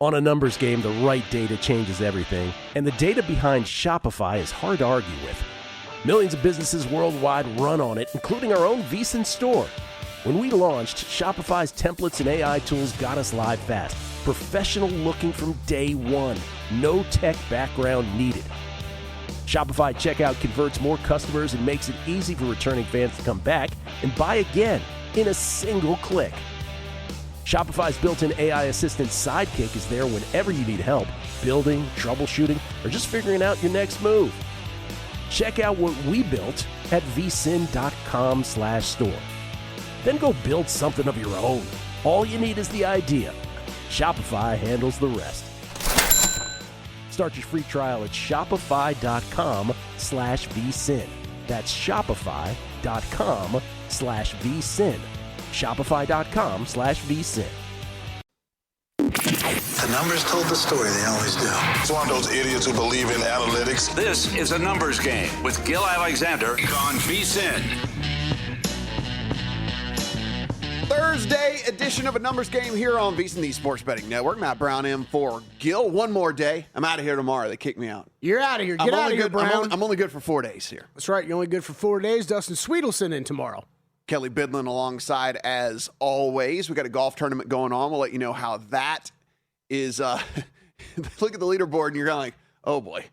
On a numbers game, the right data changes everything, and the data behind Shopify is hard to argue with. Millions of businesses worldwide run on it, including our own VSiN store. When we launched, Shopify's templates and AI tools got us live fast. Professional looking from day one. No tech background needed. Shopify checkout converts more customers and makes it easy for returning fans to come back and buy again in a single click. Shopify's built-in AI assistant Sidekick is there whenever you need help, building, troubleshooting, or just figuring out your next move. Check out what we built at vsin.com/store. Then go build something of your own. All you need is the idea. Shopify handles the rest. Start your free trial at shopify.com/vsin. That's shopify.com/vsin. Shopify.com/vsin. The numbers told the story, they always do. It's one of those idiots who believe in analytics. This is A Numbers Game with Gil Alexander on VSiN. Thursday edition of A Numbers Game here on VSiN, the Sports Betting Network. Matt Brown in for Gil. One more day. I'm out of here tomorrow. They kick me out. You're out of here. Get out of here, Brown. I'm only good for 4 days here. That's right. You're only good for 4 days. Dustin Sweetelson in tomorrow. Kelly Bidlin alongside as always. We got a golf tournament going on. We'll let you know how that is. Look at the leaderboard and you're kind of like, oh boy.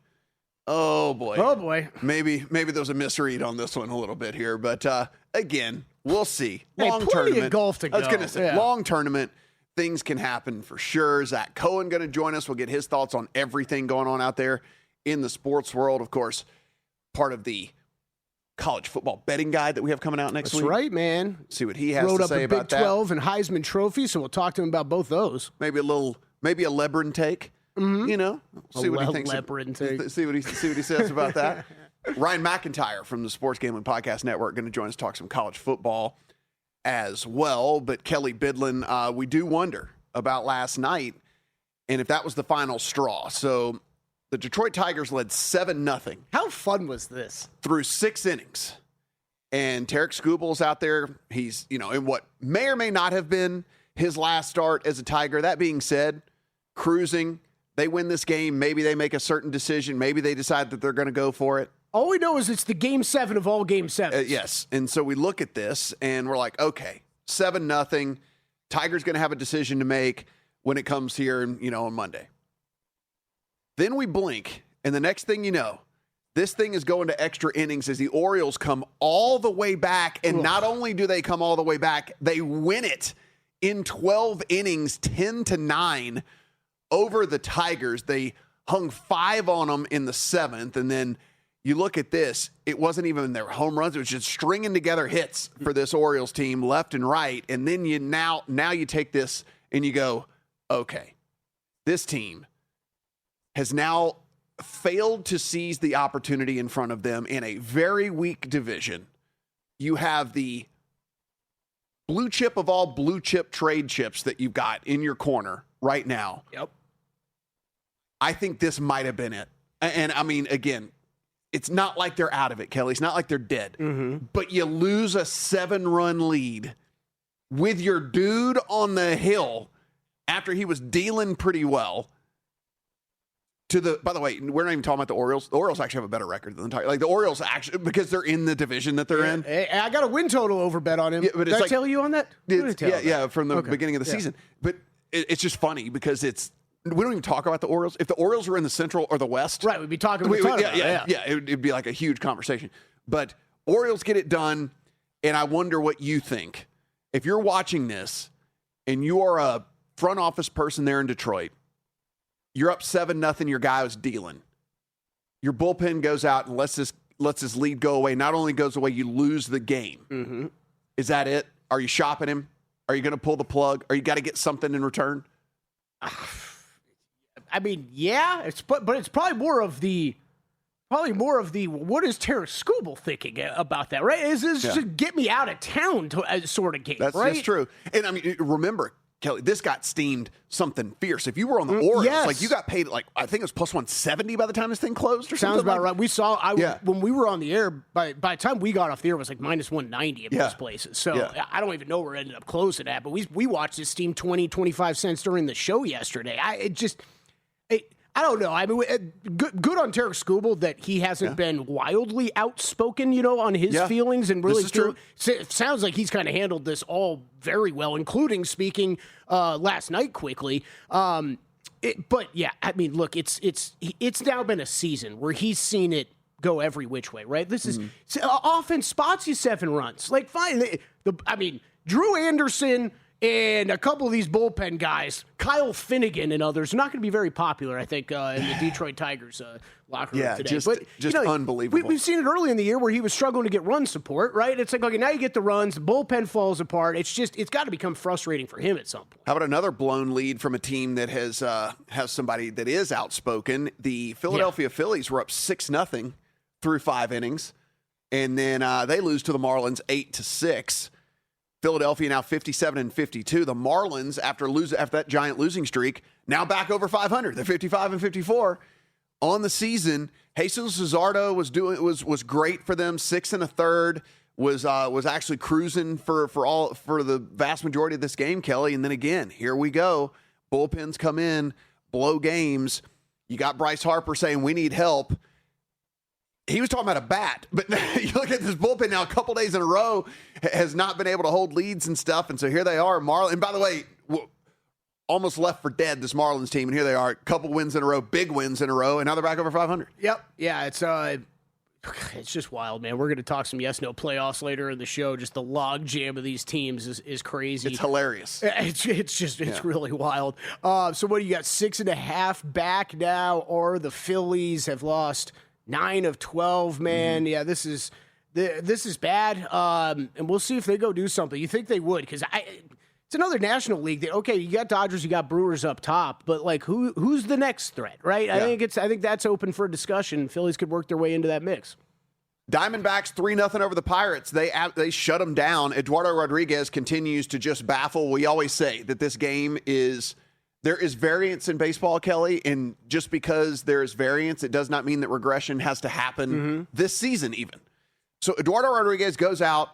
Oh boy. Oh boy. Maybe there's a misread on this one a little bit here, but again, we'll see. Long tournament. Of golf to go. I was going to say, long tournament. Things can happen for sure. Zach Cohen going to join us. We'll get his thoughts on everything going on out there in the sports world. Of course, part of the college football betting guide that we have coming out next week. That's right, man. See what he has to say about that. Big 12 and Heisman Trophy, so we'll talk to him about both those. Maybe a Lebron take. Mm-hmm. You know, see what he thinks. Lebron take. See what he says about that. Ryan McIntyre from the Sports Gambling Podcast Network going to join us, talk some college football as well. But Kelly Bidlin, we do wonder about last night and if that was the final straw. So the Detroit Tigers led 7-0. How fun was this? Through 6 innings. And Tarek Skubal's out there. He's, in what may or may not have been his last start as a Tiger. That being said, cruising. They win this game. Maybe they make a certain decision. Maybe they decide that they're going to go for it. All we know is it's the Game 7 of all Game 7s. Yes. And so we look at this and we're like, okay, 7-0. Tiger's going to have a decision to make when it comes here, on Monday. Then we blink, and the next thing you know, this thing is going to extra innings as the Orioles come all the way back. And not only do they come all the way back, they win it in 12 innings, 10-9 over the Tigers. They hung 5 on them in the 7th. And then you look at this, it wasn't even their home runs. It was just stringing together hits for this Orioles team left and right. And then now you take this and you go, okay, this team has now failed to seize the opportunity in front of them in a very weak division. You have the blue chip of all blue chip trade chips that you've got in your corner right now. Yep. I think this might have been it. And I mean, again, it's not like they're out of it, Kelly. It's not like they're dead. Mm-hmm. But you lose a 7-run lead with your dude on the hill after he was dealing pretty well. By the way, we're not even talking about the Orioles. The Orioles actually have a better record than the Tigers. Like the Orioles actually, because they're in the division that they're in. I got a win total over bet on him. Yeah, but Did I tell you on that? From the beginning of the season. But it's just funny because we don't even talk about the Orioles. If the Orioles were in the Central or the West, right, we'd be talking about it. It'd be like a huge conversation. But Orioles get it done, and I wonder what you think. If you're watching this and you are a front office person there in Detroit, you're up 7-0. Your guy was dealing. Your bullpen goes out and lets this lead go away. Not only goes away, you lose the game. Mm-hmm. Is that it? Are you shopping him? Are you going to pull the plug? Are you got to get something in return? I mean, yeah, but it's probably more of the what is Tarek Skubal thinking about that, right? Is this to get me out of town sort of game, right? That's true. And I mean, remember, Kelly, this got steamed something fierce. If you were on the Orioles, yes. like you got paid I think it was plus 170 by the time this thing closed or Sounds something. about like right. We saw when we were on the air. By the time we got off the air, it was like minus 190 in most places. So I don't even know where it ended up closing at. But we watched this steam 20, 25 cents during the show yesterday. I don't know. I mean, good on Tarek Skubal that he hasn't been wildly outspoken, on his feelings and really. It sounds like he's kind of handled this all very well, including speaking last night quickly. But yeah, I mean, look, it's now been a season where he's seen it go every which way, right? This is offense spots you 7 runs. Like, fine. Drew Anderson and a couple of these bullpen guys, Kyle Finnegan and others, are not going to be very popular, I think, in the Detroit Tigers locker room today. Just unbelievable. We've seen it early in the year where he was struggling to get run support, right? It's like, okay, now you get the runs, the bullpen falls apart. It's got to become frustrating for him at some point. How about another blown lead from a team that has somebody that is outspoken? The Philadelphia Phillies were up 6-0 through 5 innings, and then they lose to the Marlins 8-6. Philadelphia now 57-52. The Marlins, after that giant losing streak, now back over 500. They're 55-54 on the season. Jesus Luzardo was great for them. 6 1/3 was actually cruising for the vast majority of this game, Kelly. And then again, here we go. Bullpens come in, blow games. You got Bryce Harper saying we need help. He was talking about a bat, but you look at this bullpen now, a couple days in a row, has not been able to hold leads and stuff. And so here they are, and by the way, almost left for dead, this Marlins team. And here they are, a couple wins in a row, big wins in a row, and now they're back over 500. Yep. Yeah, it's just wild, man. We're going to talk some yes-no playoffs later in the show. Just the log jam of these teams is crazy. It's hilarious. It's really wild. So what do you got? 6.5 back now, or the Phillies have lost 9 of 12, man. Yeah, this is bad. And we'll see if they go do something. You think they would? Because it's another National League that, okay, you got Dodgers, you got Brewers up top, but like who's the next threat, right? Yeah. I think that's open for discussion. Phillies could work their way into that mix. Diamondbacks 3-0 over the Pirates. They shut them down. Eduardo Rodriguez continues to just baffle. We always say that this game is. There is variance in baseball, Kelly, and just because there is variance, it does not mean that regression has to happen this season even. So Eduardo Rodriguez goes out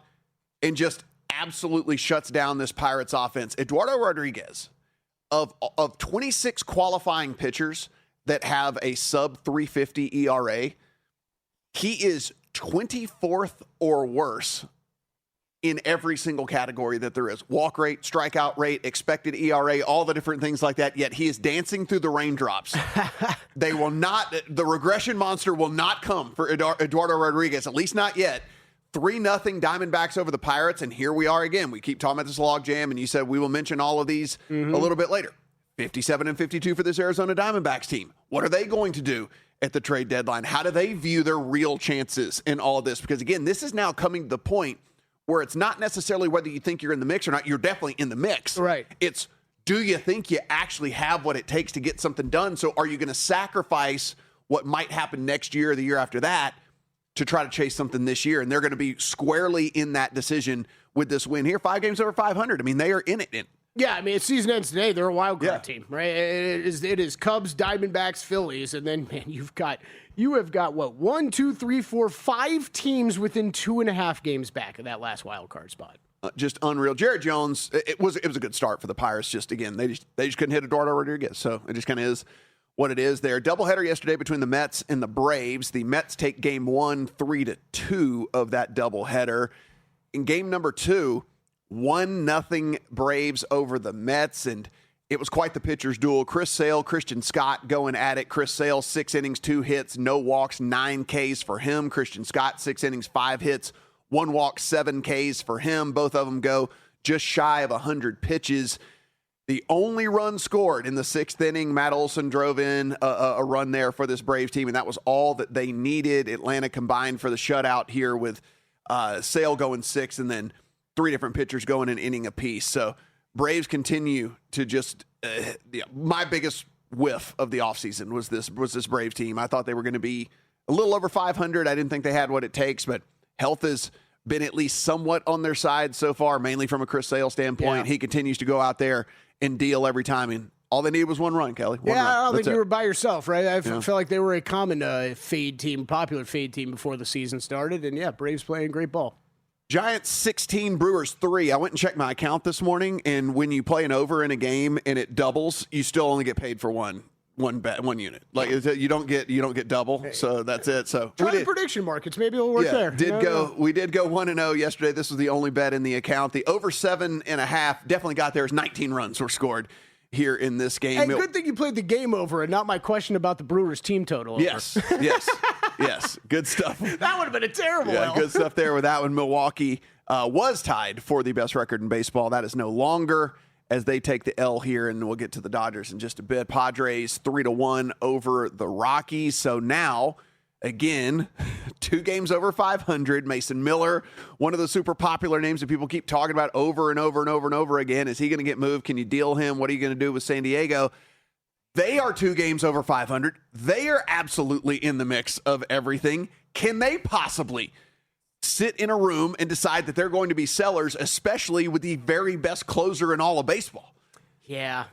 and just absolutely shuts down this Pirates offense. Eduardo Rodriguez, of 26 qualifying pitchers that have a sub-350 ERA, he is 24th or worse in every single category that there is. Walk rate, strikeout rate, expected ERA, all the different things like that, yet he is dancing through the raindrops. The regression monster will not come for Eduardo Rodriguez, at least not yet. 3-0 Diamondbacks over the Pirates, and here we are again. We keep talking about this log jam, and you said we will mention all of these a little bit later. 57-52 for this Arizona Diamondbacks team. What are they going to do at the trade deadline? How do they view their real chances in all of this? Because again, this is now coming to the point where it's not necessarily whether you think you're in the mix or not. You're definitely in the mix. Right. It's, do you think you actually have what it takes to get something done? So are you going to sacrifice what might happen next year or the year after that to try to chase something this year? And they're going to be squarely in that decision with this win here. 5 games over 500. I mean, they are in it. Yeah, I mean, it's season ends today. They're a wild card team, right? It is Cubs, Diamondbacks, Phillies, and then, man, you have got what, 1, 2, 3, 4, 5 teams within 2.5 games back of that last wild card spot. Just unreal. Jared Jones, it was a good start for the Pirates. Just again, they just couldn't hit Eduardo Rodriguez, so it just kind of is what it is there. Doubleheader yesterday between the Mets and the Braves. The Mets take game 1, 3-2 of that doubleheader. In game number 2, 1-0 Braves over the Mets, and it was quite the pitcher's duel. Chris Sale, Christian Scott going at it. Chris Sale, 6 innings, 2 hits, no walks, 9 Ks for him. Christian Scott, 6 innings, 5 hits, 1 walk, 7 Ks for him. Both of them go just shy of 100 pitches. The only run scored in the 6th inning, Matt Olson drove in a run there for this Braves team, and that was all that they needed. Atlanta combined for the shutout here with Sale going 6 and then 3 different pitchers going an inning apiece. So Braves continue to just my biggest whiff of the offseason was this Braves team. I thought they were going to be a little over 500. I didn't think they had what it takes, but health has been at least somewhat on their side so far, mainly from a Chris Sale standpoint. Yeah. He continues to go out there and deal every time. And all they needed was one run, Kelly. One run. I don't think That's you it. were by yourself, right? I felt like they were a common fade team, popular fade team before the season started. And, yeah, Braves playing great ball. Giants 16, Brewers 3. I went and checked my account this morning, and when you play an over in a game and it doubles, you still only get paid for one unit. Like you don't get double. So that's it. So try the prediction markets. Maybe it'll work there. We did go 1-0 yesterday. This was the only bet in the account. The over 7.5 definitely got there. As 19 runs were scored here in this game. Hey, good thing you played the game over and not my question about the Brewers team total. Over. Yes. Good stuff. That would have been a terrible L. Good stuff there with that one. Milwaukee was tied for the best record in baseball. That is no longer, as they take the L here, and we'll get to the Dodgers in just a bit. Padres 3-1 over the Rockies. So now, again, 2 games over 500. Mason Miller, one of the super popular names that people keep talking about over and over and over and over again. Is he going to get moved? Can you deal him? What are you going to do with San Diego? They are 2 games over 500. They are absolutely in the mix of everything. Can they possibly sit in a room and decide that they're going to be sellers, especially with the very best closer in all of baseball? Yeah.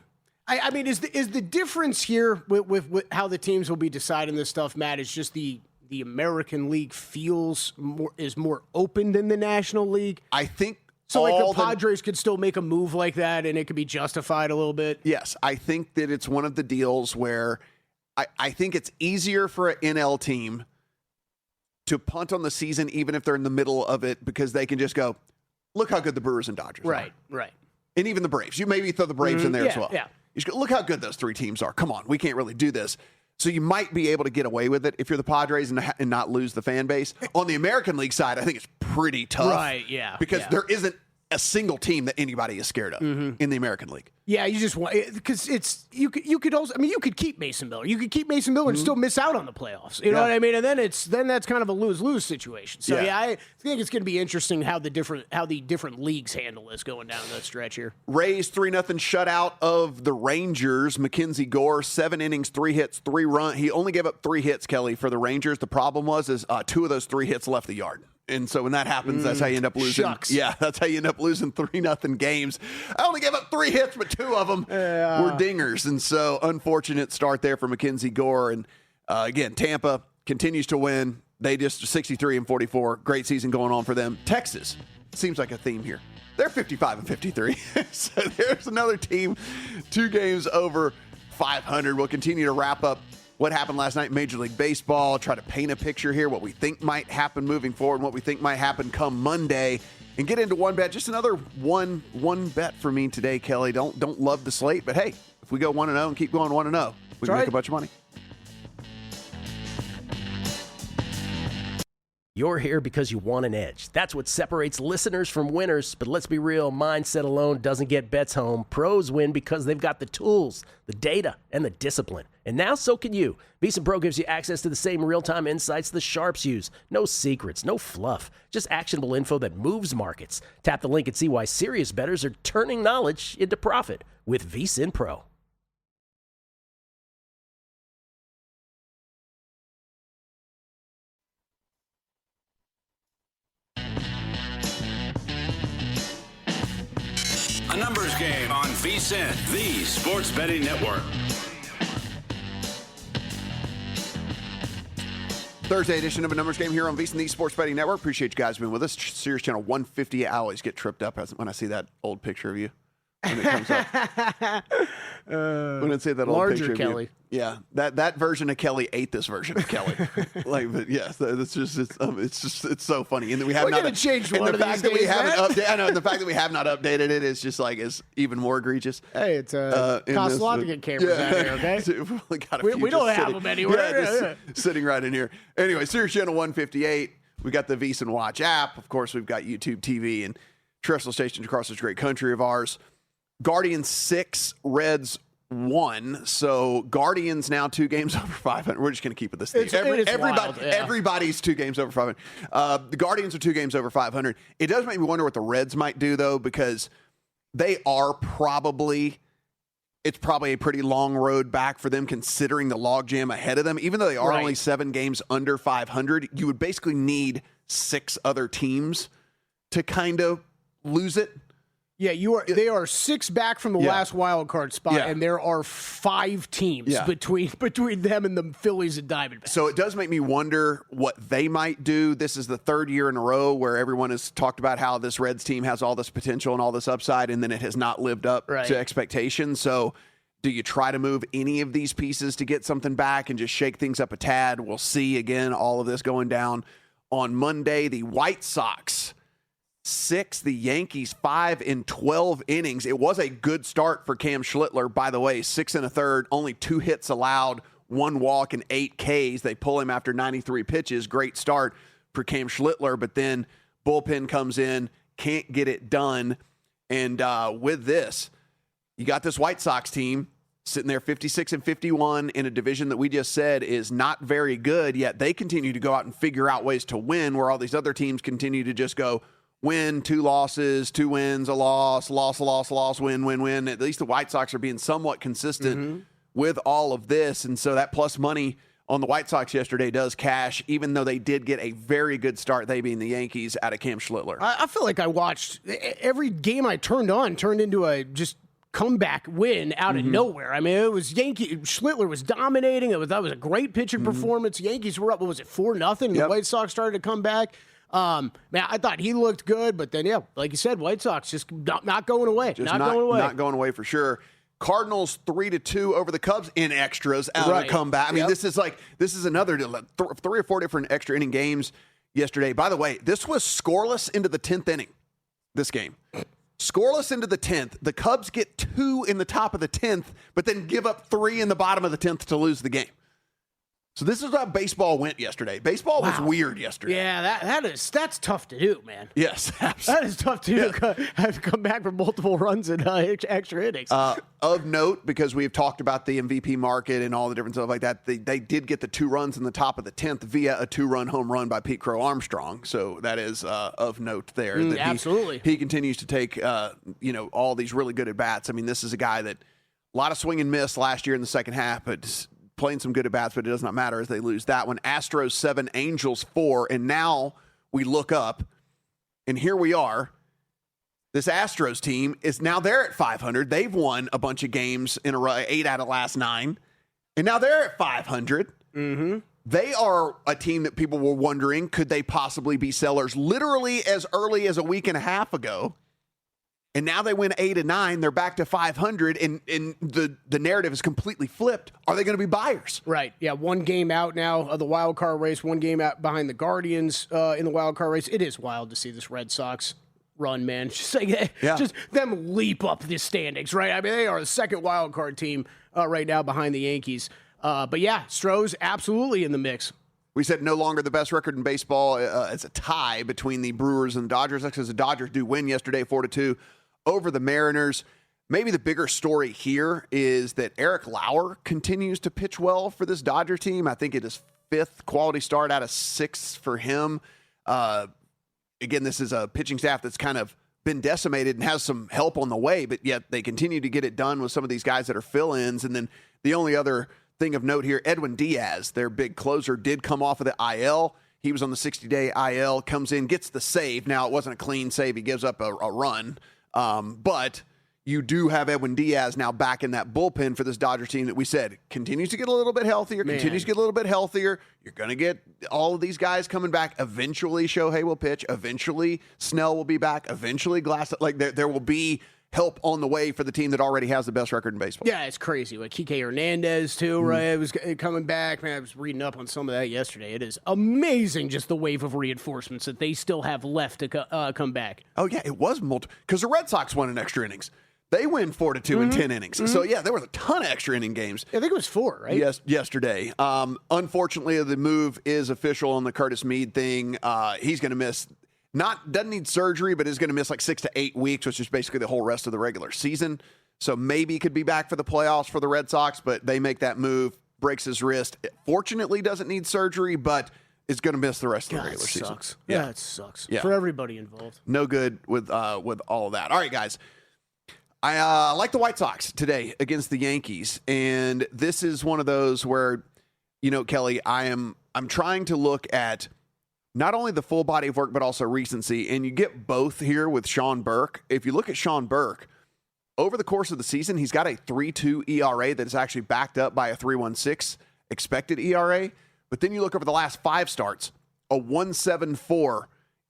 I mean, is the difference here with how the teams will be deciding this stuff, Matt, is just the American League feels more open than the National League? I think so. Like the Padres could still make a move like that, and it could be justified a little bit. Yes, I think that it's one of the deals where I think it's easier for an NL team to punt on the season, even if they're in the middle of it, because they can just go, look how good the Brewers and Dodgers are. Right. And even the Braves. You maybe throw the Braves in there as well. Yeah. You just go, look how good those 3 teams are. Come on, we can't really do this. So you might be able to get away with it if you're the Padres and not lose the fan base. On the American League side, I think it's pretty tough. Right, yeah. Because there isn't a single team that anybody is scared of in the American League. Yeah, you just want, because it's you could also, I mean, you could keep Mason Miller. You could keep Mason Miller and still miss out on the playoffs. You know what I mean? And then that's kind of a lose-lose situation. So I think it's going to be interesting how the different leagues handle this going down the stretch here. Rays 3-0 shutout of the Rangers. Mackenzie Gore, 7 innings, 3 hits, 3 runs. He only gave up 3 hits, Kelly, for the Rangers. The problem was 2 of those 3 hits left the yard. And so when that happens, that's how you end up losing. Shucks. Yeah, that's how you end up losing 3-0 games. I only gave up 3 hits, but 2 of them were dingers. And so unfortunate start there for Mackenzie Gore. And again, Tampa continues to win. They just 63-44. Great season going on for them. Texas seems like a theme here. They're 55-53. So there's another team 2 games over 500. We'll continue to wrap up what happened last night in Major League Baseball, try to paint a picture here, what we think might happen moving forward, and what we think might happen come Monday, and get into one bet. Just another one bet for me today, Kelly. Don't love the slate, but hey, if we go 1-0 and keep going 1-0, we can make a bunch of money. You're here because you want an edge. That's what separates listeners from winners. But let's be real, mindset alone doesn't get bets home. Pros win because they've got the tools, the data, and the discipline. And now so can you. VSiN Pro gives you access to the same real-time insights the sharps use. No secrets, no fluff, just actionable info that moves markets. Tap the link and see why serious bettors are turning knowledge into profit with VSiN Pro. A numbers game on VSiN, the sports betting network. Thursday edition of a numbers game here on VSiN, the Sports Betting Network. Appreciate you guys being with us. Series Channel 150. I always get tripped up when I see that old picture of you when it comes up. When I see that old picture Kelly. of you. Yeah, that version of Kelly ate this version of Kelly. But yes, it's so funny. And then we have We're gonna change one of these days, and the fact that we have not updated it is just like is even more egregious. Hey, it's costs a lot to get cameras out here. Okay, we don't have them anywhere. Sitting right in here. Anyway, Series Channel 158. We got the VSiN Watch app. Of course, we've got YouTube TV and terrestrial stations across this great country of ours. Guardians 6, Reds 1. So Guardians now 2 games over 500. We're just going to keep it this thing. Everybody's 2 games over 500. The Guardians are 2 games over 500. It does make me wonder what the Reds might do, though, because they are it's probably a pretty long road back for them considering the logjam ahead of them. Even though they are only 7 games under 500, you would basically need 6 other teams to kind of lose it. Yeah, they are 6 back from the last wild card spot, and there are 5 teams between them and the Phillies and Diamondbacks. So it does make me wonder what they might do. This is the 3rd year in a row where everyone has talked about how this Reds team has all this potential and all this upside, and then it has not lived up to expectations. So do you try to move any of these pieces to get something back and just shake things up a tad? We'll see. Again, all of this going down on Monday. The White Sox 6, the Yankees 5 in 12 innings. It was a good start for Cam Schlittler, by the way. 6 1/3, only 2 hits allowed, 1 walk and 8 Ks. They pull him after 93 pitches. Great start for Cam Schlittler, but then bullpen comes in, can't get it done. And with this, you got this White Sox team sitting there 56 and 51 in a division that we just said is not very good, yet they continue to go out and figure out ways to win, where all these other teams continue to just go win, 2 losses, 2 wins, a loss, win, win, win. At least the White Sox are being somewhat consistent with all of this. And so that plus money on the White Sox yesterday does cash, even though they did get a very good start, they being the Yankees, out of Cam Schlittler. I feel like I watched every game I turned into a just comeback win out of nowhere. I mean, it was Schlittler was dominating. That was a great pitching performance. Yankees were up, what was it, 4-0? The White Sox started to come back. Man, I thought he looked good, but then, like you said, White Sox just not going away. Not going away for sure. Cardinals 3-2 over the Cubs in extras out of a comeback. I mean, this is another 3 or 4 different extra inning games yesterday. By the way, this was scoreless into the 10th inning, this game. Scoreless into the 10th. The Cubs get 2 in the top of the 10th, but then give up 3 in the bottom of the 10th to lose the game. So this is how baseball went yesterday. Baseball was weird yesterday. Yeah, that's tough to do, man. Yes, absolutely. That is tough to do. Have to come back from multiple runs in extra innings. Of note, because we've talked about the MVP market and all the different stuff like that, they did get the 2 runs in the top of the 10th via a 2-run home run by Pete Crow Armstrong. So that is of note there. That absolutely. He continues to take all these really good at bats. I mean, this is a guy that a lot of swing and miss last year in the second half, but playing some good at-bats, but it does not matter as they lose that one. Astros 7, Angels 4, and now we look up, and here we are. This Astros team is now they're at 500. They've won a bunch of games in a row, 8 out of the last 9, and now they're at 500. They are a team that people were wondering, could they possibly be sellers literally as early as a week and a half ago? And now they win 8 and 9. They're back to 500, and the narrative is completely flipped. Are they going to be buyers? Right. Yeah. 1 game out now of the wild card race. 1 game out behind the Guardians in the wild card race. It is wild to see this Red Sox run, man. Just them leap up the standings, right? I mean, they are the 2nd wild card team right now behind the Yankees. But yeah, Stros absolutely in the mix. We said no longer the best record in baseball. It's a tie between the Brewers and the Dodgers. That's because the Dodgers do win yesterday 4-2 over the Mariners. Maybe the bigger story here is that Eric Lauer continues to pitch well for this Dodger team. I think it is 5th quality start out of 6 for him. Again, this is a pitching staff that's kind of been decimated and has some help on the way, but yet they continue to get it done with some of these guys that are fill-ins. And then the only other thing of note here, Edwin Diaz, their big closer, did come off of the IL. He was on the 60-day IL, comes in, gets the save. Now, it wasn't a clean save. He gives up a run. But you do have Edwin Diaz now back in that bullpen for this Dodgers team that we said continues to get a little bit healthier, continues to get a little bit healthier. You're going to get all of these guys coming back. Eventually, Shohei will pitch. Eventually, Snell will be back. Eventually, Glass. Like there will be help on the way for the team that already has the best record in baseball. Yeah, it's crazy. Like Kike Hernandez, too, right? It was coming back. Man, I was reading up on some of that yesterday. It is amazing just the wave of reinforcements that they still have left to come back. Oh, yeah, it was multiple. Because the Red Sox won in extra innings. They win 4-2 in 10 innings. So, yeah, there was a ton of extra inning games. I think it was 4, right? Yes, yesterday. Unfortunately, the move is official on the Curtis Mead thing. He's going to miss... doesn't need surgery, but is going to miss like 6 to 8 weeks, which is basically the whole rest of the regular season. So maybe could be back for the playoffs for the Red Sox, but they make that move, breaks his wrist. Fortunately, doesn't need surgery, but is going to miss the rest of the regular season. Yeah, it sucks for everybody involved. No good with all of that. All right, guys. I like the White Sox today against the Yankees, and this is one of those where, Kelly, I'm trying to look at not only the full body of work, but also recency. And you get both here with Sean Burke. If you look at Sean Burke, over the course of the season, he's got a 3.2 ERA that is actually backed up by a 3.16 expected ERA. But then you look over the last 5 starts, a 1.74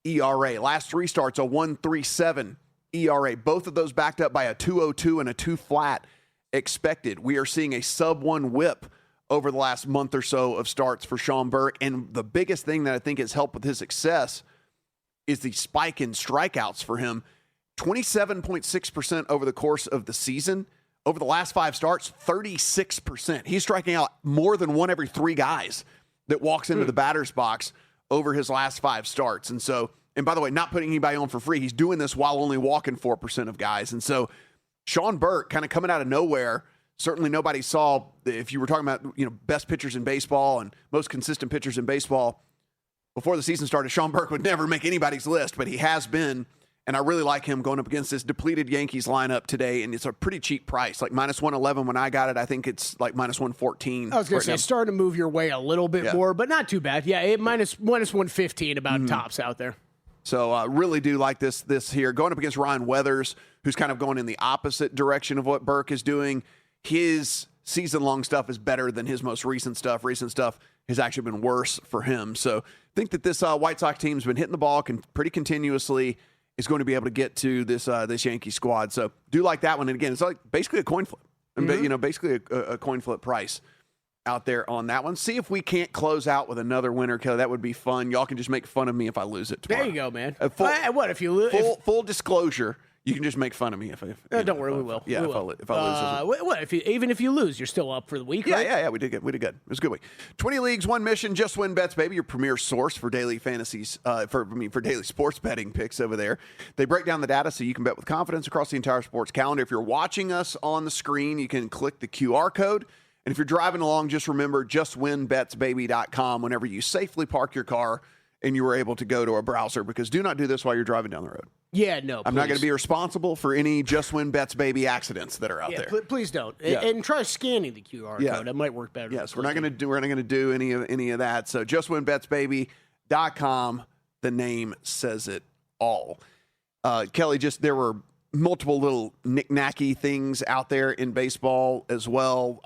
ERA. Last 3 starts, a 1.37 ERA. Both of those backed up by a 2.02 and a 2 flat expected. We are seeing a sub-1 whip over the last month or so of starts for Sean Burke. And the biggest thing that I think has helped with his success is the spike in strikeouts for him. 27.6% over the course of the season. Over the last 5 starts, 36%. He's striking out more than 1 every 3 guys that walks into the batter's box over his last 5 starts. And so, and by the way, not putting anybody on for free. He's doing this while only walking 4% of guys. And so Sean Burke kind of coming out of nowhere. Certainly nobody saw, if you were talking about, best pitchers in baseball and most consistent pitchers in baseball, before the season started, Sean Burke would never make anybody's list, but he has been. And I really like him going up against this depleted Yankees lineup today, and it's a pretty cheap price, like -111 when I got it. I think it's like -114. I was going to say, starting to move your way a little bit more, but not too bad. Yeah, -115 about tops out there. So I really do like this here. Going up against Ryan Weathers, who's kind of going in the opposite direction of what Burke is doing. His season-long stuff is better than his most recent stuff. Recent stuff has actually been worse for him. So I think that this White Sox team's been hitting the ball pretty continuously. Is going to be able to get to this Yankee squad. So do like that one. And again, it's like basically a coin flip. And basically a coin flip price out there on that one. See if we can't close out with another winner, Kelly. That would be fun. Y'all can just make fun of me if I lose it tomorrow. There you go, man. What if you lose? Full disclosure. You can just make fun of me if don't worry, we will. Yeah, we will. If I lose. Even if you lose, you're still up for the week, right? Yeah, we did good. It was a good week. 20 leagues, 1 mission, Just Win Bets, baby, your premier source for daily fantasies, for daily sports betting picks over there. They break down the data so you can bet with confidence across the entire sports calendar. If you're watching us on the screen, you can click the QR code. And if you're driving along, just remember justwinbetsbaby.com whenever you safely park your car and you were able to go to a browser, because do not do this while you're driving down the road. Yeah, no, I'm not going to be responsible for any Just Win Bets Baby accidents that are out there. Please don't. Yeah. And try scanning the QR code. It might work better. Yes, we're not going to do any of that. So justwinbetsbaby.com, the name says it all. Kelly, there were multiple little knick-knacky things out there in baseball as well.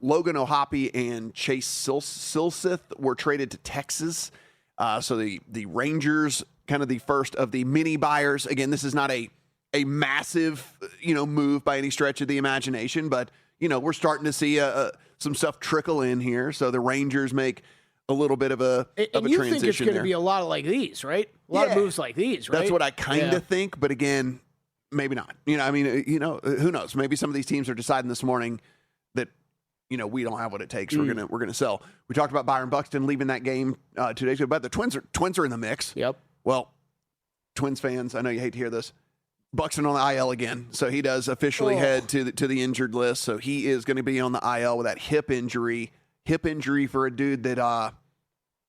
Logan O'Hoppe and Chase Silseth were traded to Texas. So the Rangers, kind of the first of the mini buyers. Again, this is not a massive, move by any stretch of the imagination, but, we're starting to see some stuff trickle in here. So the Rangers make a little bit of a transition. You think it's going to be a lot like these, right? A lot of moves like these, right? That's what I kind of think, but again, maybe not. Who knows? Maybe some of these teams are deciding this morning that, we don't have what it takes. We're gonna sell. We talked about Byron Buxton leaving that game 2 days ago, but the Twins are in the mix. Yep. Well, Twins fans, I know you hate to hear this. Buxton on the IL again, so he does officially head to the injured list. So he is going to be on the IL with that hip injury. Hip injury for a dude that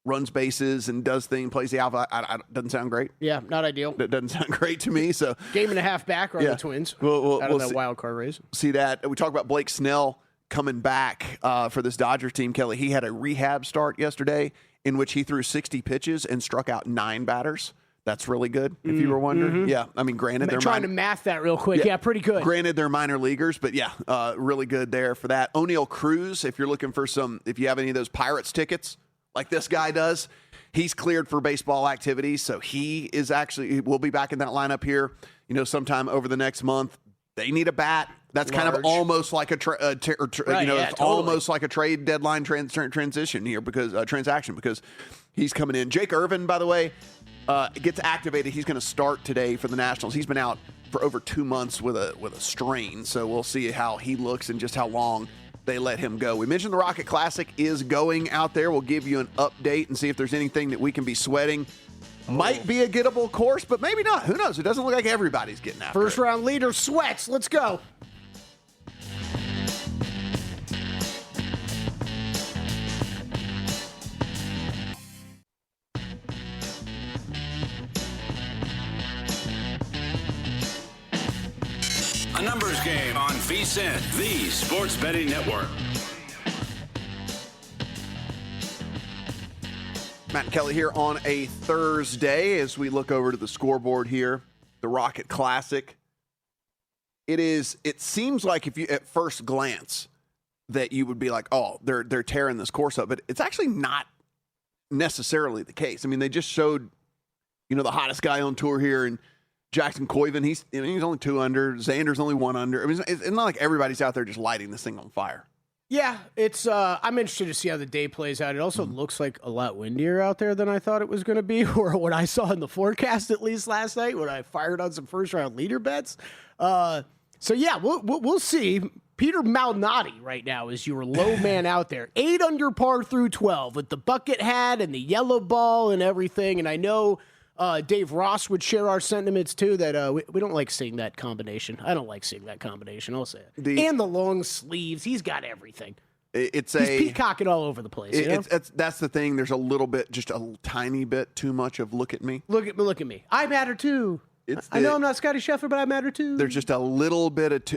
runs bases and does things, plays the alpha. Doesn't sound great. Yeah, not ideal. That doesn't sound great to me. So game and a half back on the Twins. We'll out of that wild card race. See that. We talked about Blake Snell coming back for this Dodgers team, Kelly. He had a rehab start yesterday in which he threw 60 pitches and struck out 9 batters. That's really good, if you were wondering. Mm-hmm. Yeah, I mean, granted, they're trying to math that real quick. Yeah, pretty good. Granted, they're minor leaguers, but really good there for that. O'Neal Cruz, if you're looking for if you have any of those Pirates tickets, like this guy does, he's cleared for baseball activities, so he will be back in that lineup here, sometime over the next month. They need a bat. That's kind of almost like almost like a trade deadline transition here transaction because he's coming in. Jake Irvin, by the way, gets activated. He's going to start today for the Nationals. He's been out for over 2 months with a strain, so we'll see how he looks and just how long they let him go. We mentioned the Rocket Classic is going out there. We'll give you an update and see if there's anything that we can be sweating. Might be a gettable course, but maybe not. Who knows? It doesn't look like everybody's getting after First round leader sweats. Let's go. A numbers game on VSiN, the Sports Betting Network. Matt and Kelly here on a Thursday as we look over to the scoreboard here, the Rocket Classic. It seems like if you at first glance that you would be like, oh, they're tearing this course up, but it's actually not necessarily the case. I mean, they just showed, the hottest guy on tour here, and Jackson Koiven, he's only 2 under. Xander's only 1 under. I mean, it's not like everybody's out there just lighting this thing on fire. Yeah, it's. I'm interested to see how the day plays out. It also looks like a lot windier out there than I thought it was going to be, or what I saw in the forecast at least last night when I fired on some first round leader bets. So yeah, we'll see. Peter Malnati right now is your low man out there. 8 under par through 12 with the bucket hat and the yellow ball and everything. And I know Dave Ross would share our sentiments too, that we don't like seeing that combination. I don't like seeing that combination, I'll say it. And the long sleeves. He's got everything. He's peacocking all over the place. That's the thing. There's a little bit, just a tiny bit too much of look at me. Look at me. I matter too. I know I'm not Scotty Scheffler, but I matter too. There's just a little bit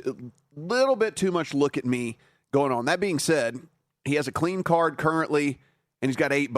too much look at me going on. That being said, he has a clean card currently, and he's got 8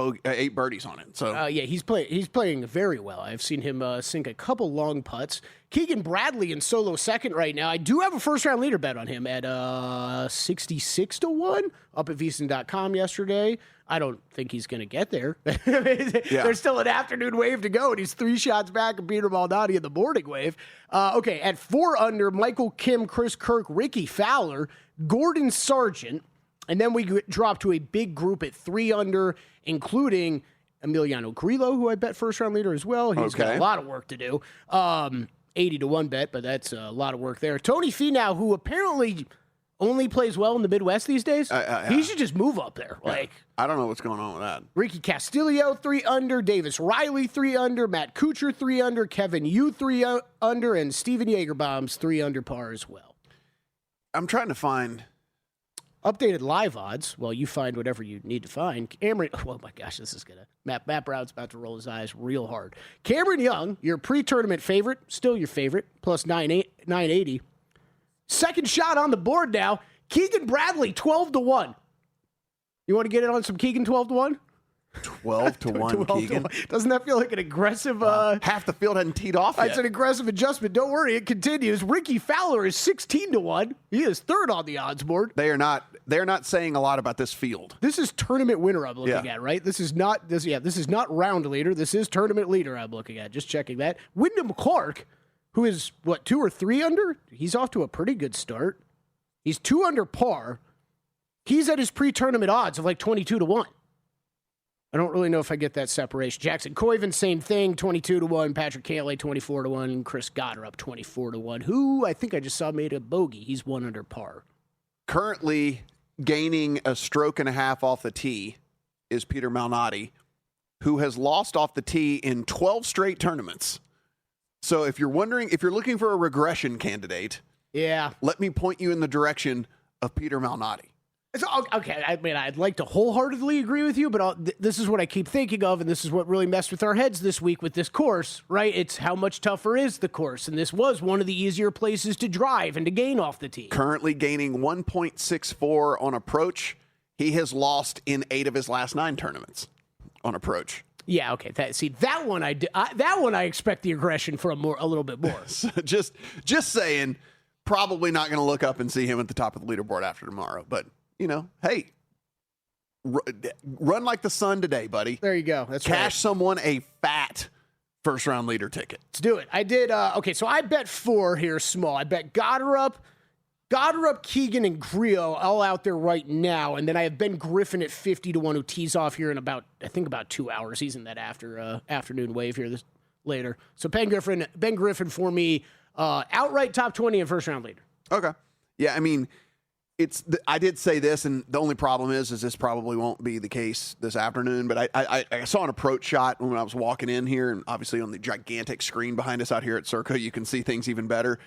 birdies on it. So yeah, he's playing very well. I've seen him sink a couple long putts. Keegan Bradley in solo second right now. I do have a first round leader bet on him at 66-1 up at VSiN.com yesterday. I don't think he's going to get there. There's still an afternoon wave to go, and he's 3 shots back of Peter Malnati in the morning wave. Okay, at 4 under, Michael Kim, Chris Kirk, Ricky Fowler, Gordon Sargent, and then we drop to a big group at 3 under, including Emiliano Grillo, who I bet first-round leader as well. He's got a lot of work to do. 80-1 bet, but that's a lot of work there. Tony Finau, who apparently only plays well in the Midwest these days. He should just move up there. I don't know what's going on with that. Ricky Castillo, 3 under. Davis Riley, 3 under. Matt Kuchar, 3 under. Kevin Yu, 3 under. And Steven Jagerbaum's 3 under par as well. I'm trying to find updated live odds. Well, you find whatever you need to find. Cameron, oh my gosh, this is going to... Matt Brown's about to roll his eyes real hard. Cameron Young, your pre-tournament favorite, still your favorite, plus 980. Second shot on the board now. Keegan Bradley, 12-1. You want to get it on some Keegan 12-1? 12-1, Keegan. Doesn't that feel like an aggressive... half the field hadn't teed off yet. It's an aggressive adjustment. Don't worry, it continues. Ricky Fowler is 16-1. He is third on the odds board. They're not saying a lot about this field. This is tournament winner I'm looking at, right? This is not round leader. This is tournament leader I'm looking at. Just checking that. Wyndham Clark, who is, 2 or 3 under? He's off to a pretty good start. He's 2 under par. He's at his pre-tournament odds of 22-1. I don't really know if I get that separation. Jackson Koiven, same thing, 22-1. Patrick Cantlay, 24-1. And Chris Goddard up 24-1, who I think I just saw made a bogey. He's 1 under par. Currently gaining a stroke and a half off the tee is Peter Malnati, who has lost off the tee in 12 straight tournaments. So if you're looking for a regression candidate, let me point you in the direction of Peter Malnati. Okay, I mean, I'd like to wholeheartedly agree with you, but this is what I keep thinking of, and this is what really messed with our heads this week with this course, right? It's how much tougher is the course, and this was one of the easier places to drive and to gain off the tee. Currently gaining 1.64 on approach. He has lost in 8 of his last 9 tournaments on approach. Yeah, okay. That one I expect the aggression from a little bit more. So just saying, probably not going to look up and see him at the top of the leaderboard after tomorrow, but. Hey, run like the sun today, buddy. There you go. That's Cash someone a fat first-round leader ticket. Let's do it. I did, so I bet 4 here small. I bet Goddard, Keegan, and Grillo all out there right now, and then I have Ben Griffin at 50-1 who tees off here in about 2 hours. He's in that afternoon wave here later. So Ben Griffin for me, outright top 20 and first-round leader. Okay. Yeah, I mean... I did say this, and the only problem is this probably won't be the case this afternoon, but I saw an approach shot when I was walking in here, and obviously on the gigantic screen behind us out here at Circa, you can see things even better.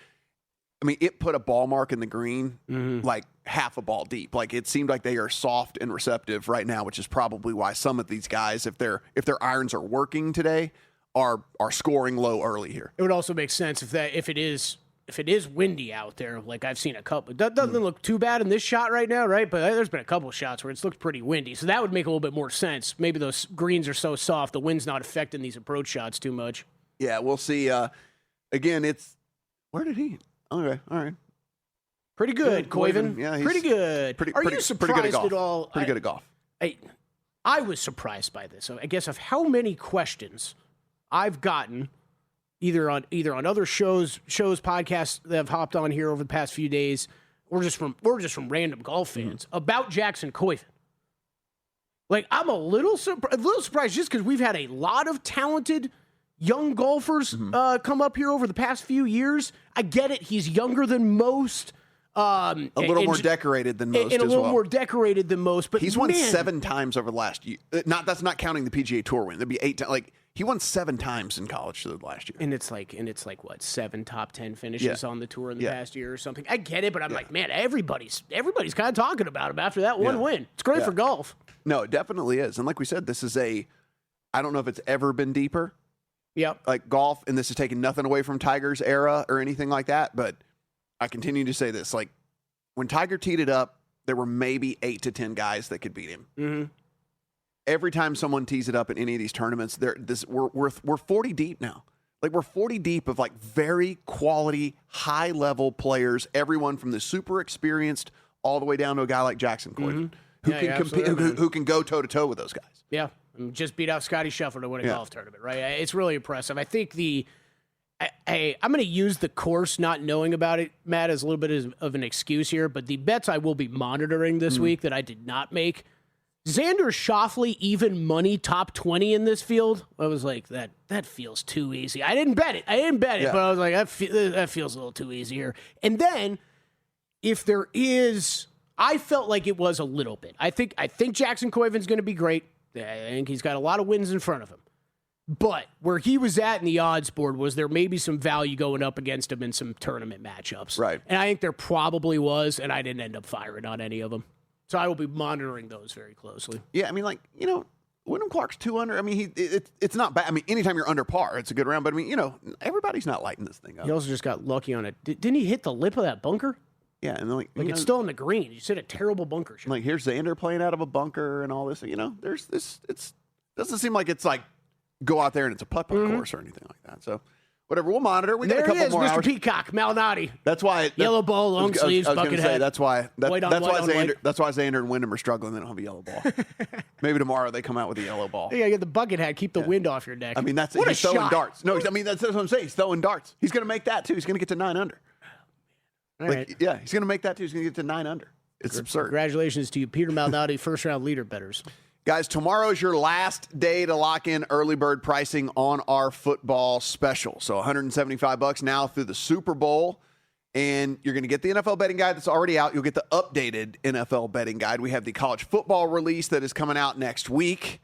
I mean, it put a ball mark in the green, like half a ball deep. Like, it seemed like they are soft and receptive right now, which is probably why some of these guys, if their irons are working today, are scoring low early here. It would also make sense if it is if it is windy out there, like I've seen a couple, that doesn't look too bad in this shot right now, right? But there's been a couple shots where it's looked pretty windy, so that would make a little bit more sense. Maybe those greens are so soft, the wind's not affecting these approach shots too much. Yeah, we'll see. Again, it's where did he? Okay, all right. Pretty good, Koiven. Yeah, he's pretty good. Are you surprised at all? Pretty good at golf. I was surprised by this. I guess of how many questions I've gotten either on other shows, podcasts that have hopped on here over the past few days, or just from random golf fans about Jackson Koiven. Like, I'm a little surprised just because we've had a lot of talented young golfers come up here over the past few years. I get it; he's younger than most. A little more decorated than most, and a little more decorated than most. But he's won 7 times over the last year. That's not counting the PGA Tour win. That'd be 8 times. Like, he won 7 times in college the last year. And it's like what, 7 top 10 finishes on the tour in the past year or something. I get it, but I'm like, man, everybody's kind of talking about him after that one win. It's great for golf. No, it definitely is. And like we said, this is I don't know if it's ever been deeper. Yep. Like golf, and this is taking nothing away from Tiger's era or anything like that, but I continue to say this. Like, when Tiger teed it up, there were maybe 8 to 10 guys that could beat him. Mm-hmm. Every time someone tees it up in any of these tournaments, we're 40 deep now. Like, we're 40 deep of like very quality, high level players. Everyone from the super experienced all the way down to a guy like Jackson Koiven, who can compete, who can go toe to toe with those guys. Yeah, and just beat out Scotty Scheffler to win a golf tournament. Right? It's really impressive. I think I'm going to use the course not knowing about it, Matt, as a little bit of an excuse here, but the bets I will be monitoring this week that I did not make. Xander Schauffele, even money, top 20 in this field. I was like, that feels too easy. I didn't bet it, but I was like, that feels a little too easy here. And then, if there is, I felt like it was a little bit. I think Jackson Koiven's going to be great. I think he's got a lot of wins in front of him. But where he was at in the odds board was there maybe some value going up against him in some tournament matchups. Right. And I think there probably was, and I didn't end up firing on any of them. So I will be monitoring those very closely. Yeah, I mean, like, Wyndham Clark's 2 under. I mean, it's not bad. I mean, anytime you're under par, it's a good round. But, I mean, everybody's not lighting this thing up. He also just got lucky on it. Didn't he hit the lip of that bunker? Yeah, and it's still in the green. You hit a terrible bunker shot. Like, here's Xander playing out of a bunker and all this. There's this. It doesn't seem like it's like go out there and it's a putt-putt course or anything like that. So, whatever, we'll monitor. We got a couple more Mr. hours. Peacock, Malnati. That's why yellow ball, long sleeves, bucket hat. That's why Xander and Wyndham are struggling. They don't have a yellow ball. Maybe tomorrow they come out with a yellow ball. You gotta get the bucket hat, keep the wind off your neck. I mean, he's throwing darts. No, I mean that's what I'm saying. He's throwing darts. He's going to make that too. He's going to get to 9 under. Right. Yeah, he's going to make that too. He's going to get to 9 under. It's absurd. Congratulations to you, Peter Malnati, first round leader bettors. Guys, tomorrow is your last day to lock in early bird pricing on our football special. So $175 now through the Super Bowl. And you're going to get the NFL betting guide that's already out. You'll get the updated NFL betting guide. We have the college football release that is coming out next week.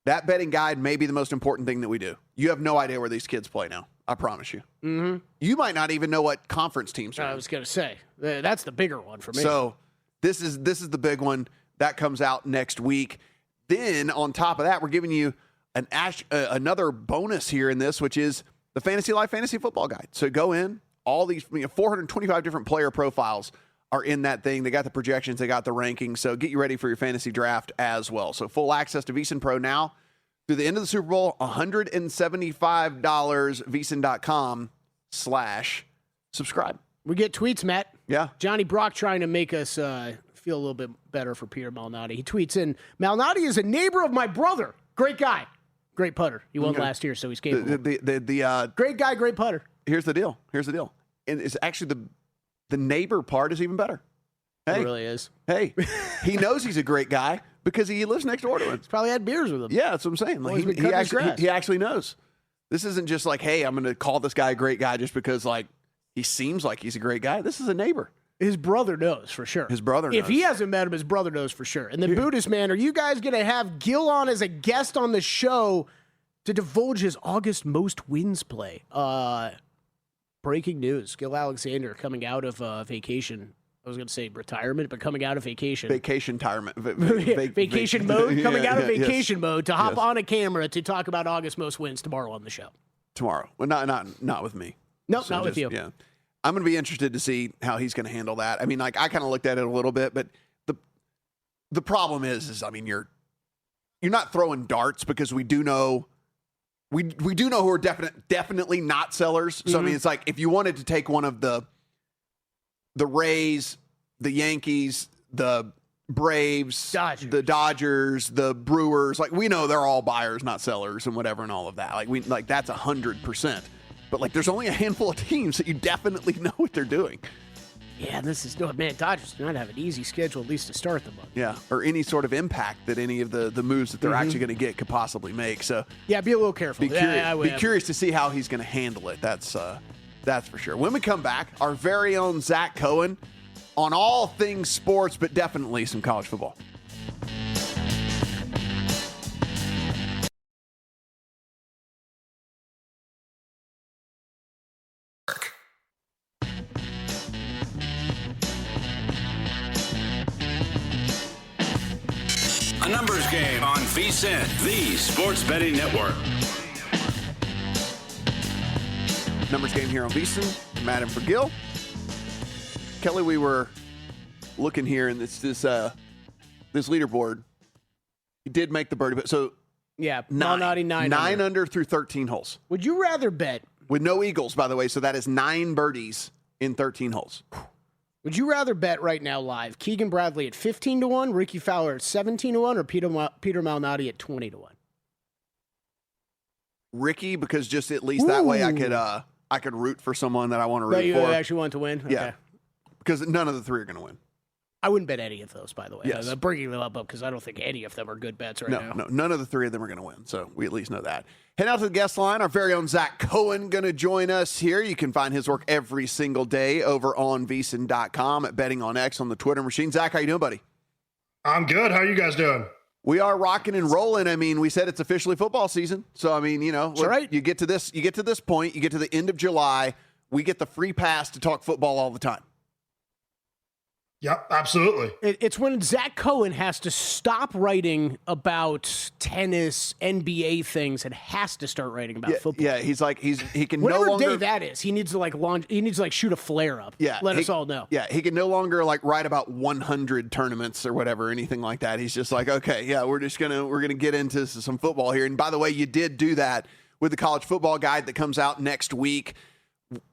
That betting guide may be the most important thing that we do. You have no idea where these kids play now. I promise you. Mm-hmm. You might not even know what conference teams are in. I was going to say, that's the bigger one for me. So this is the big one. That comes out next week. Then on top of that, we're giving you another bonus here in this, which is the Fantasy Life Fantasy Football Guide. So go in. All these 425 different player profiles are in that thing. They got the projections. They got the rankings. So get you ready for your fantasy draft as well. So full access to VSiN Pro now through the end of the Super Bowl, $175, VSiN.com/subscribe. We get tweets, Matt. Yeah. Johnny Brock trying to make us feel a little bit better for Peter Malnati. He tweets in, Malnati is a neighbor of my brother. Great guy. Great putter. He won last year, so he's capable. Great guy, great putter. Here's the deal. And it's actually the neighbor part is even better. Hey, it really is. Hey, he knows he's a great guy because he lives next door to him. He's probably had beers with him. Yeah, that's what I'm saying. Like, he actually knows. This isn't just like, hey, I'm going to call this guy a great guy just because like he seems like he's a great guy. This is a neighbor. His brother knows for sure. His brother knows. If he hasn't met him, his brother knows for sure. And then Buddhist Man, are you guys going to have Gil on as a guest on the show to divulge his August most wins play? Breaking news. Gil Alexander coming out of vacation. I was going to say retirement, but coming out of vacation. Vacation retirement. Vacation mode. Coming out of vacation mode to hop on a camera to talk about August most wins tomorrow on the show. Tomorrow. Well, not with me. Nope, not with you. Yeah. I'm going to be interested to see how he's going to handle that. I mean, like I kind of looked at it a little bit, but the problem is I mean, you're not throwing darts because we do know who are definitely not sellers. So I mean, it's like if you wanted to take one of the Rays, the Yankees, the Braves, the Dodgers, the Brewers, like we know they're all buyers, not sellers, and whatever, and all of that. Like that's 100%. But like, there's only a handful of teams that you definitely know what they're doing. Yeah, Dodgers do not have an easy schedule, at least to start the month. Yeah, or any sort of impact that any of the moves that they're actually going to get could possibly make. So yeah, be a little careful. Be curious to see how he's going to handle it. That's for sure. When we come back, our very own Zach Cohen on all things sports, but definitely some college football. A numbers game on VSiN, the sports betting network. Numbers game here on VSiN. Matt and for Gil. Kelly, we were looking here, and this leaderboard. He did make the birdie, but so yeah, nine under through 13 holes. Would you rather bet with no eagles, by the way? So that is 9 birdies in 13 holes. Would you rather bet right now live Keegan Bradley at 15-1, Ricky Fowler at 17-1, or Peter Malnati at 20-1? Ricky, because just at least that way I could root for someone that I want to root for. You actually want to win? Okay. Yeah, because none of the three are going to win. I wouldn't bet any of those, by the way. Yes. I'm bringing them up because I don't think any of them are good bets now. No, none of the three of them are going to win, so we at least know that. Head out to the guest line. Our very own Zach Cohen going to join us here. You can find his work every single day over on VSiN.com at Betting on X on the Twitter machine. Zach, how you doing, buddy? I'm good. How are you guys doing? We are rocking and rolling. I mean, we said it's officially football season, so I mean, right. You get to this point, you get to the end of July, we get the free pass to talk football all the time. Yep, absolutely. It's when Zach Cohen has to stop writing about tennis, NBA things, and has to start writing about football. Yeah, he can whatever no longer day that is. He needs to launch. He needs to shoot a flare up. Yeah, let us all know. Yeah, he can no longer write about 100 tournaments or whatever, anything like that. He's just like, okay, yeah, we're gonna get into some football here. And by the way, you did do that with the college football guide that comes out next week.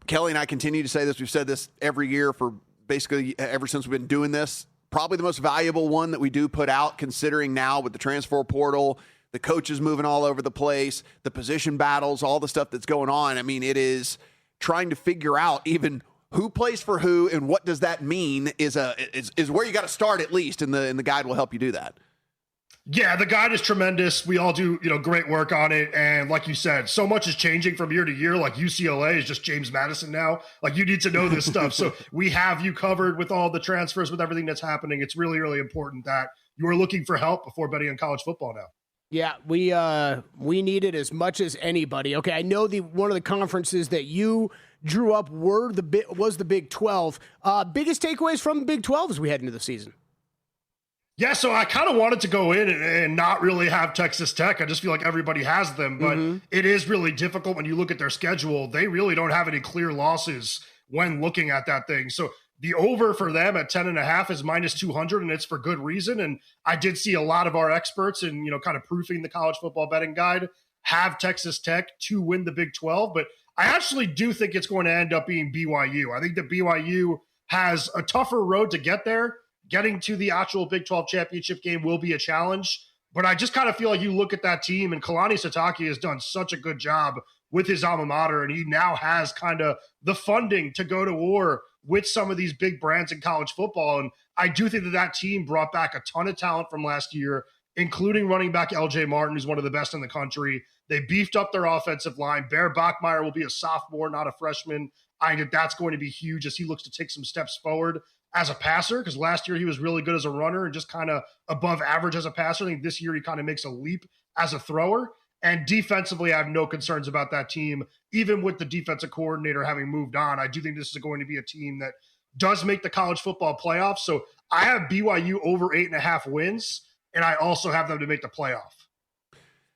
Kelly and I continue to say this. We've said this every year for basically ever since we've been doing this. Probably the most valuable one that we do put out, considering now with the transfer portal, the coaches moving all over the place, the position battles, all the stuff that's going on. I mean, it is trying to figure out even who plays for who and what does that mean is where you got to start, at least, and the guide will help you do that. Yeah, the guide is tremendous. We all do, great work on it. And like you said, so much is changing from year to year. Like UCLA is just James Madison now. Like you need to know this stuff. So we have you covered with all the transfers, with everything that's happening. It's really, really important that you are looking for help before betting on college football now. Yeah, we need it as much as anybody. Okay, I know one of the conferences that you drew up was the Big 12. Biggest takeaways from the Big 12 as we head into the season? Yeah, so I kind of wanted to go in and not really have Texas Tech. I just feel like everybody has them, but it is really difficult when you look at their schedule. They really don't have any clear losses when looking at that thing. So the over for them at 10.5 is minus 200, and it's for good reason. And I did see a lot of our experts and, kind of proofing the college football betting guide have Texas Tech to win the Big 12. But I actually do think it's going to end up being BYU. I think that BYU has a tougher road to get there. Getting to the actual Big 12 championship game will be a challenge, but I just kind of feel like you look at that team, and Kalani Sitake has done such a good job with his alma mater, and he now has kind of the funding to go to war with some of these big brands in college football. And I do think that team brought back a ton of talent from last year, including running back LJ Martin, who's one of the best in the country. They beefed up their offensive line. Bear Bachmeier will be a sophomore, not a freshman. I think that's going to be huge as he looks to take some steps forward as a passer, because last year he was really good as a runner and just kind of above average as a passer. I think this year he kind of makes a leap as a thrower. And defensively, I have no concerns about that team. Even with the defensive coordinator having moved on, I do think this is going to be a team that does make the college football playoffs. So I have BYU over 8.5 wins, and I also have them to make the playoff.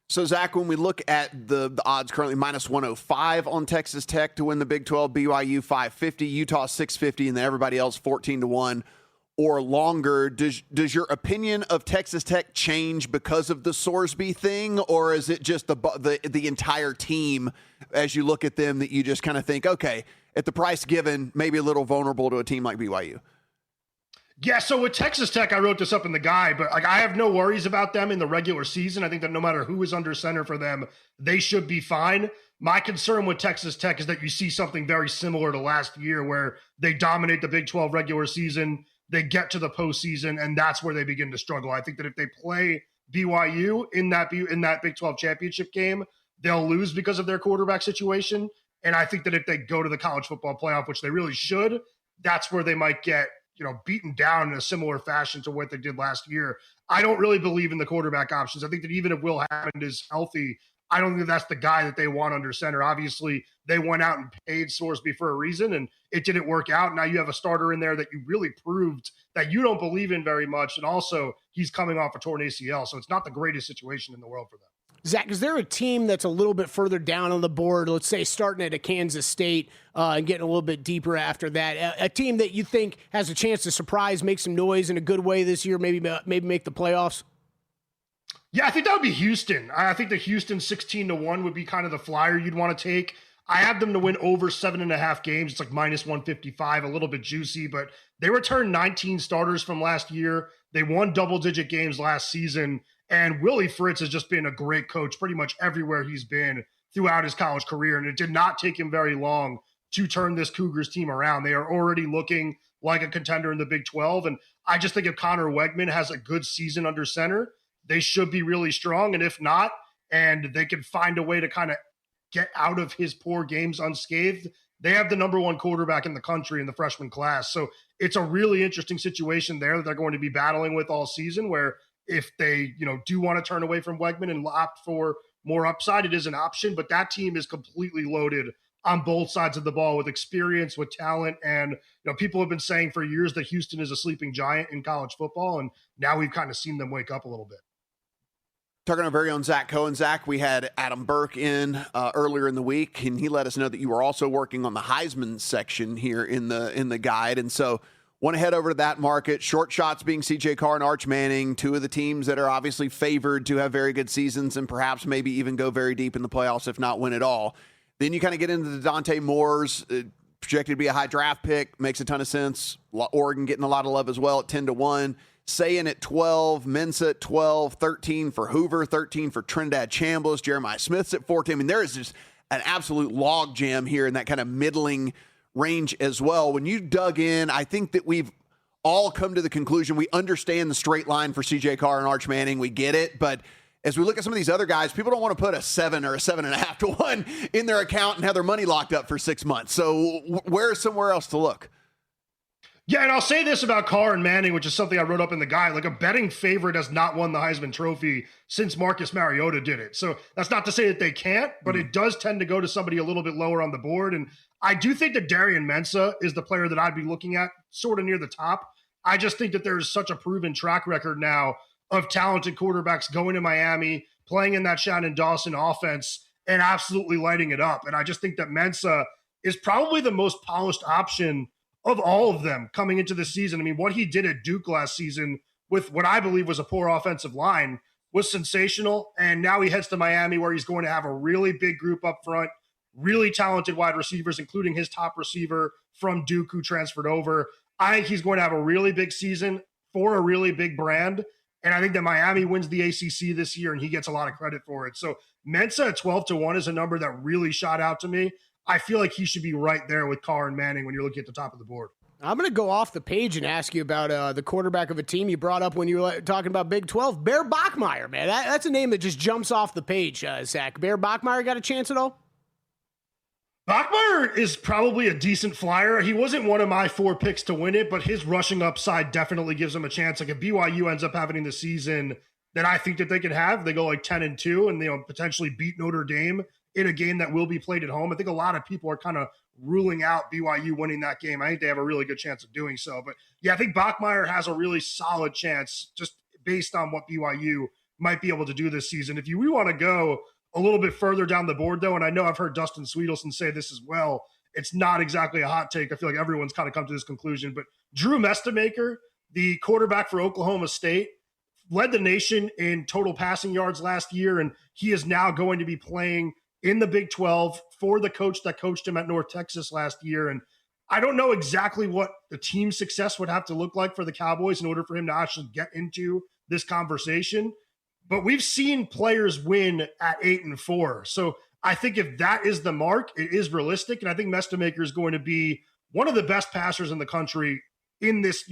So, Zach, when we look at the odds currently, minus 105 on Texas Tech to win the Big 12, BYU 550, Utah 650, and then everybody else 14-1 or longer. Does your opinion of Texas Tech change because of the Sorsby thing, or is it just the entire team as you look at them that you just kind of think, okay, at the price given, maybe a little vulnerable to a team like BYU? Yeah, so with Texas Tech, I wrote this up in the guide, but I have no worries about them in the regular season. I think that no matter who is under center for them, they should be fine. My concern with Texas Tech is that you see something very similar to last year where they dominate the Big 12 regular season, they get to the postseason, and that's where they begin to struggle. I think that if they play BYU in that Big 12 championship game, they'll lose because of their quarterback situation. And I think that if they go to the college football playoff, which they really should, that's where they might get beaten down in a similar fashion to what they did last year. I don't really believe in the quarterback options. I think that even if Will Hammond is healthy, I don't think that's the guy that they want under center. Obviously, they went out and paid Sorsby for a reason, and it didn't work out. Now you have a starter in there that you really proved that you don't believe in very much, and also he's coming off a torn ACL, so it's not the greatest situation in the world for them. Zach, is there a team that's a little bit further down on the board, let's say starting at a Kansas State and getting a little bit deeper after that, a team that you think has a chance to surprise, make some noise in a good way this year, maybe make the playoffs? Yeah, I think that would be Houston. I think the Houston 16-1 would be kind of the flyer you'd want to take. I have them to win over 7.5 games. It's like minus 155, a little bit juicy, but they returned 19 starters from last year. They won double-digit games last season. And Willie Fritz has just been a great coach pretty much everywhere he's been throughout his college career. And it did not take him very long to turn this Cougars team around. They are already looking like a contender in the Big 12. And I just think if Connor Wegman has a good season under center, they should be really strong. And if not, and they can find a way to kind of get out of his poor games unscathed, they have the number one quarterback in the country in the freshman class. So it's a really interesting situation there that they're going to be battling with all season, where if they, do want to turn away from Wegman and opt for more upside, it is an option. But that team is completely loaded on both sides of the ball with experience, with talent. And, people have been saying for years that Houston is a sleeping giant in college football. And now we've kind of seen them wake up a little bit. Talking to our very own Zach Cohen. Zach, we had Adam Burke in earlier in the week, and he let us know that you were also working on the Heisman section here in the guide. And so want to head over to that market. Short shots being CJ Carr and Arch Manning, two of the teams that are obviously favored to have very good seasons and perhaps maybe even go very deep in the playoffs, if not win it all. Then you kind of get into the Dante Moores, projected to be a high draft pick. Makes a ton of sense. Oregon getting a lot of love as well at 10-1. Sayin at 12, Mensah at 12, 13 for Hoover, 13 for Trinidad Chambliss, Jeremiah Smith's at 14. I mean, there is just an absolute log jam here in that kind of middling range as well. When you dug in, I think that we've all come to the conclusion we understand the straight line for CJ Carr and Arch Manning. We get it. But as we look at some of these other guys, people don't want to put a 7 or a 7.5-1 in their account and have their money locked up for 6 months. So where's somewhere else to look? Yeah, and I'll say this about Carr and Manning, which is something I wrote up in the guide. Like, a betting favorite has not won the Heisman Trophy since Marcus Mariota did it. So that's not to say that they can't, but it does tend to go to somebody a little bit lower on the board. And I do think that Darian Mensah is the player that I'd be looking at sort of near the top. I just think that there's such a proven track record now of talented quarterbacks going to Miami, playing in that Shannon Dawson offense, and absolutely lighting it up. And I just think that Mensah is probably the most polished option of all of them coming into the season. I mean, what he did at Duke last season with what I believe was a poor offensive line was sensational. And now he heads to Miami, where he's going to have a really big group up front, really talented wide receivers, including his top receiver from Duke who transferred over. I think he's going to have a really big season for a really big brand. And I think that Miami wins the ACC this year, and he gets a lot of credit for it. So Mensah at 12-1 is a number that really shot out to me. I feel like he should be right there with Carr and Manning when you're looking at the top of the board. I'm going to go off the page and ask you about the quarterback of a team you brought up when you were talking about Big 12, Bear Bachmeier, man. That's a name that just jumps off the page, Zach. Bear Bachmeier got a chance at all? Bachmeier is probably a decent flyer. He wasn't one of my 4 picks to win it, but his rushing upside definitely gives him a chance. Like, if BYU ends up having the season that I think that they could have, they go like 10-2 and potentially beat Notre Dame in a game that will be played at home. I think a lot of people are kind of ruling out BYU winning that game. I think they have a really good chance of doing so. But yeah, I think Bachmeier has a really solid chance just based on what BYU might be able to do this season. If we want to go a little bit further down the board, though, and I know I've heard Dustin Sweetelson say this as well, it's not exactly a hot take. I feel like everyone's kind of come to this conclusion, but Drew Mestemaker, the quarterback for Oklahoma State, led the nation in total passing yards last year, and he is now going to be playing in the Big 12 for the coach that coached him at North Texas last year. And I don't know exactly what the team success would have to look like for the Cowboys in order for him to actually get into this conversation, but we've seen players win at 8-4. So I think if that is the mark, it is realistic. And I think Mestemaker is going to be one of the best passers in the country in this,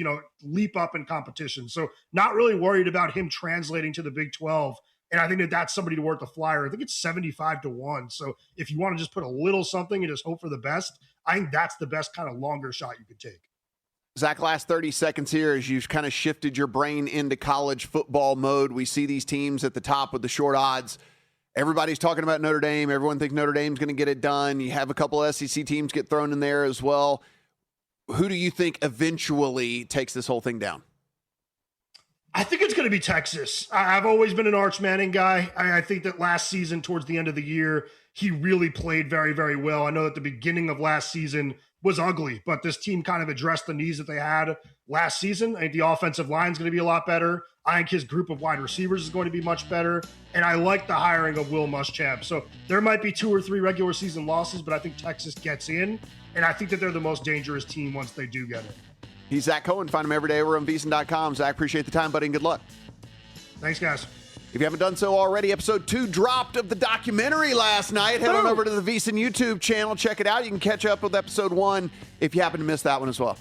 leap up in competition. So not really worried about him translating to the Big 12. And I think that that's somebody to worth the flyer. I think it's 75-1. So if you want to just put a little something and just hope for the best, I think that's the best kind of longer shot you could take. Zach, last 30 seconds here as you've kind of shifted your brain into college football mode. We see these teams at the top with the short odds. Everybody's talking about Notre Dame. Everyone thinks Notre Dame's going to get it done. You have a couple of SEC teams get thrown in there as well. Who do you think eventually takes this whole thing down? I think it's going to be Texas. I've always been an Arch Manning guy. I think that last season, towards the end of the year, he really played very, very well. I know that the beginning of last season was ugly, but this team kind of addressed the needs that they had last season. I think the offensive line is going to be a lot better. I think his group of wide receivers is going to be much better. And I like the hiring of Will Muschamp. So there might be 2 or 3 regular season losses, but I think Texas gets in. And I think that they're the most dangerous team once they do get in. He's Zach Cohen. Find him every day over on VSiN.com. Zach, appreciate the time, buddy, and good luck. Thanks, guys. If you haven't done so already, episode 2 dropped of the documentary last night. Head on over to the VSiN YouTube channel. Check it out. You can catch up with episode 1 if you happen to miss that one as well.